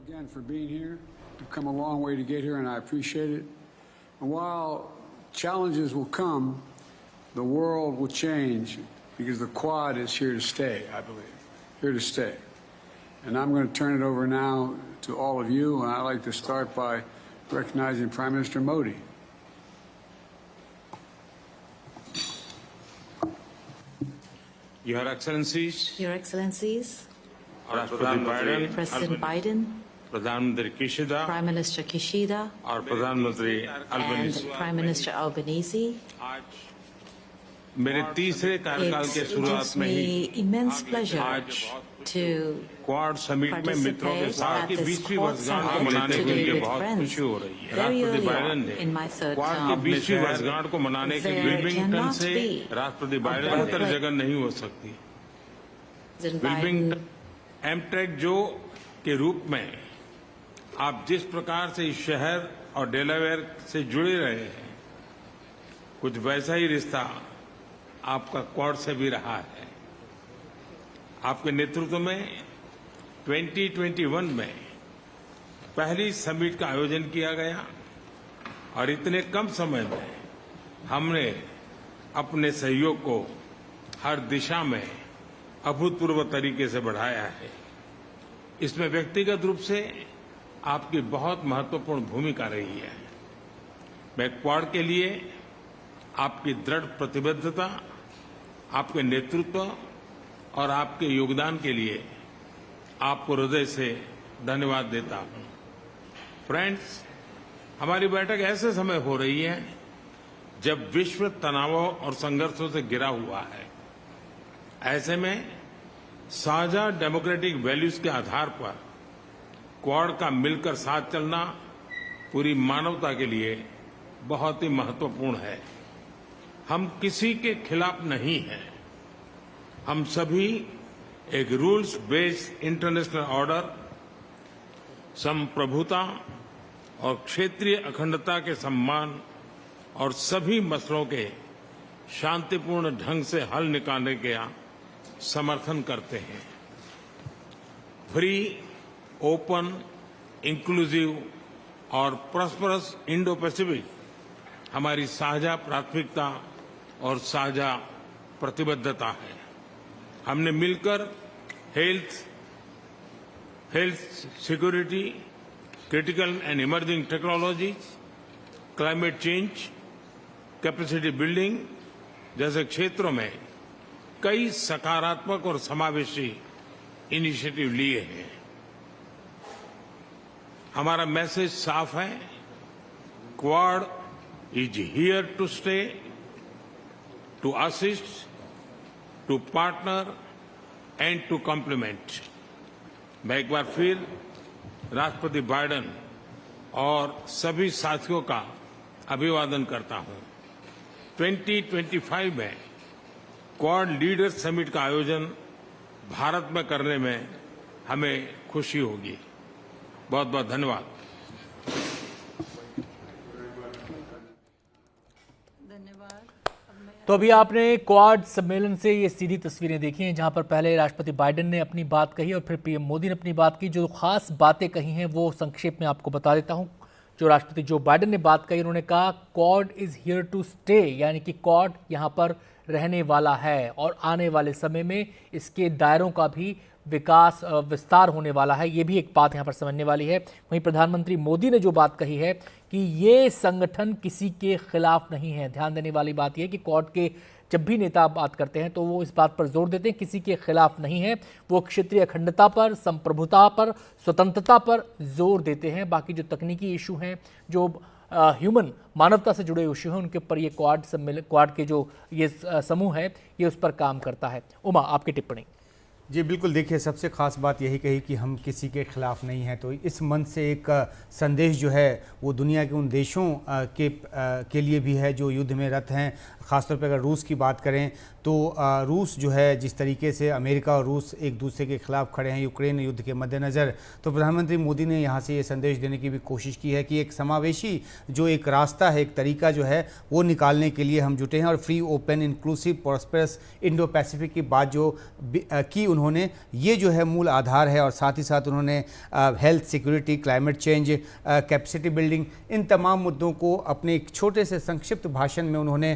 again for being here. We've come a long way to get here, and I appreciate it. And while challenges will come, the world will change because the Quad is here to stay, I believe, here to stay. And I'm going to turn it over now to all of you, and I'd like to start by recognizing Prime Minister Modi. Your Excellencies, Your Excellencies, President Biden, President प्रधानमंत्री Kishida Prime Minister Kishida, और प्रधानमंत्री Albanese. and Prime Minister Albanese, आज मेरे तीसरे कार्यकाल के it शुरुआत gives में ही me immense pleasure आज to क्वाड समिट में मित्रों के participate साथ at की this 20वीं Quad वर्षगांठ को Summit मनाने के today लिए with बहुत friends. खुशी हो रही है। Very राष्ट्रपति early Biden on in my ने third क्वाड की term, 20वीं वर्षगांठ को मनाने के लिए there विल्मिंगटन cannot से be राष्ट्रपति a बाइडेन better बेहतर place. जगह नहीं हो सकती। President विल्मिंगटन Biden, एमट्रेक जो के रूप में आप जिस प्रकार से इस शहर और डेलावेयर से जुड़े रहे हैं, कुछ वैसा ही रिश्ता आपका क्वाड से भी रहा है। आपके नेतृत्व में 2021 में पहली समिट का आयोजन किया गया और इतने कम समय में हमने अपने सहयोग को हर दिशा में अभूतपूर्व तरीके से बढ़ाया है। इसमें व्यक्तिगत रूप से आपकी बहुत महत्वपूर्ण भूमिका रही है। मैं क्वाड के लिए आपकी दृढ़ प्रतिबद्धता, आपके नेतृत्व और आपके योगदान के लिए आपको हृदय से धन्यवाद देता हूं। फ्रेंड्स, हमारी बैठक ऐसे समय हो रही है जब विश्व तनावों और संघर्षों से घिरा हुआ है। ऐसे में साझा डेमोक्रेटिक वैल्यूज के आधार पर क्वाड का मिलकर साथ चलना पूरी मानवता के लिए बहुत ही महत्वपूर्ण है। हम किसी के खिलाफ नहीं हैं। हम सभी एक रूल्स बेस्ड इंटरनेशनल ऑर्डर, संप्रभुता और क्षेत्रीय अखंडता के सम्मान और सभी मसलों के शांतिपूर्ण ढंग से हल निकालने का समर्थन करते हैं। फ्री, ओपन, इंक्लूसिव और प्रॉस्परस इंडो पैसिफिक हमारी साझा प्राथमिकता और साझा प्रतिबद्धता है। हमने मिलकर health security, critical and emerging technologies, climate change, capacity building जैसे क्षेत्रों में कई सकारात्मक और समावेशी इनिशिएटिव लिए हैं। हमारा मैसेज साफ है, Quad is here to stay, to assist, to partner and to complement. मैं एक बार फिर राष्ट्रपति बाइडेन और सभी साथियों का अभिवादन करता हूं। 2025 में क्वाड लीडर्स समिट का आयोजन भारत में करने में हमें खुशी होगी। बहुत बहुत धन्यवाद। तो अभी आपने क्वाड सम्मेलन से ये सीधी तस्वीरें देखी हैं जहां पर पहले राष्ट्रपति बाइडेन ने अपनी बात कही और फिर पीएम मोदी ने अपनी बात की। जो खास बातें कही हैं वो संक्षेप में आपको बता देता हूं। जो राष्ट्रपति जो बाइडेन ने बात कही, उन्होंने कहा Quad is here to stay, यानी कि क्वाड यहां पर रहने वाला है और आने वाले समय में इसके दायरों का भी विस्तार होने वाला है। ये भी एक बात यहाँ पर समझने वाली है। वहीं प्रधानमंत्री मोदी ने जो बात कही है कि ये संगठन किसी के खिलाफ नहीं है। ध्यान देने वाली बात यह है कि क्वाड के जब भी नेता बात करते हैं तो वो इस बात पर जोर देते हैं किसी के खिलाफ नहीं है। वो क्षेत्रीय अखंडता पर, संप्रभुता पर, स्वतंत्रता पर जोर देते हैं। बाकी जो तकनीकी इशू हैं, जो ह्यूमन मानवता से जुड़े इशू हैं, उनके ऊपर ये क्वाड के जो ये समूह है ये उस पर काम करता है। उमा, आपकी टिप्पणी। जी बिल्कुल, देखिए सबसे ख़ास बात यही कही कि हम किसी के ख़िलाफ़ नहीं हैं। तो इस मन से एक संदेश जो है वो दुनिया के उन देशों के लिए भी है जो युद्ध में रत हैं, ख़ासतौर पे अगर रूस की बात करें तो रूस जो है जिस तरीके से अमेरिका और रूस एक दूसरे के खिलाफ खड़े हैं यूक्रेन युद्ध के मद्देनज़र, तो प्रधानमंत्री मोदी ने यहाँ से ये संदेश देने की भी कोशिश की है कि एक समावेशी जो एक रास्ता है, एक तरीका जो है वो निकालने के लिए हम जुटे हैं। और free, open, inclusive, prosperous Indo Pacific की बात जो की उन्होंने, ये जो है मूल आधार है। और साथ ही साथ उन्होंने health, security, climate change, capacity building, इन तमाम मुद्दों को अपने एक छोटे से संक्षिप्त भाषण में उन्होंने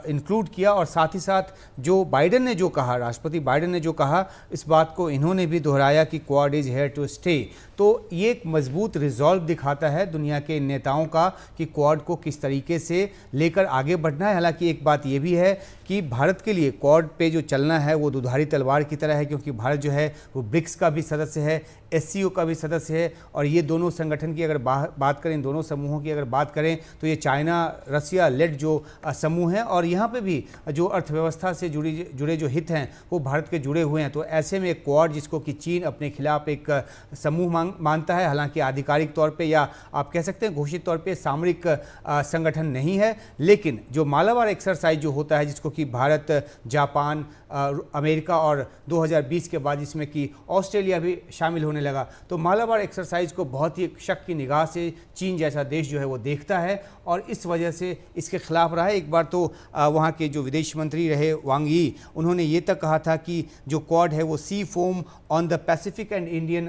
इंक्लूड किया। और साथ ही साथ जो बाइडेन ने जो कहा, राष्ट्रपति बाइडेन ने जो कहा, इस बात को इन्होंने भी दोहराया कि Quad is here to stay. तो ये एक मजबूत रिजॉल्व दिखाता है दुनिया के नेताओं का कि क्वाड को किस तरीके से लेकर आगे बढ़ना है। हालांकि एक बात ये भी है कि भारत के लिए क्वाड पे जो चलना है वो दुधारी तलवार की तरह है, क्योंकि भारत जो है वो ब्रिक्स का भी सदस्य है, SCO का भी सदस्य है। और ये दोनों संगठन की अगर बात करें, दोनों समूहों की अगर बात करें तो ये चाइना रसिया लेड जो समूह हैं, और यहाँ पे भी जो अर्थव्यवस्था से जुड़े जो हित हैं वो भारत के जुड़े हुए हैं। तो ऐसे में क्वाड, जिसको कि चीन अपने खिलाफ एक समूह मानता है, हालांकि आधिकारिक तौर पे या आप कह सकते हैं घोषित तौर पे सामरिक संगठन नहीं है, लेकिन जो मालाबार एक्सरसाइज जो होता है, जिसको कि भारत, जापान, अमेरिका और 2020 के बाद जिसमें कि ऑस्ट्रेलिया भी शामिल होने लगा, तो मालाबार एक्सरसाइज को बहुत ही शक की निगाह से चीन जैसा देश जो है वो देखता है और इस वजह से इसके खिलाफ रहा है। एक बार तो वहाँ के जो विदेश मंत्री रहे वांग यी, उन्होंने ये तक कहा था कि जो क्वाड है वो sea foam on the Pacific and Indian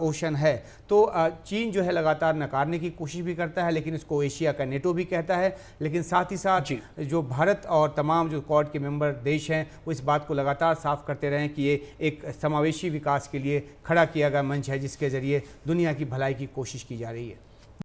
Ocean है। तो चीन जो है लगातार नकारने की कोशिश भी करता है, लेकिन इसको एशिया का नेटो भी कहता है। लेकिन साथ ही साथ जो भारत और तमाम जो क्वाड के मेंबर देश हैं वो इस बात को लगातार साफ करते रहे कि ये एक समावेशी विकास के लिए खड़ा किया गया मंच है, जिसके ज़रिए दुनिया की भलाई की कोशिश की जा रही है।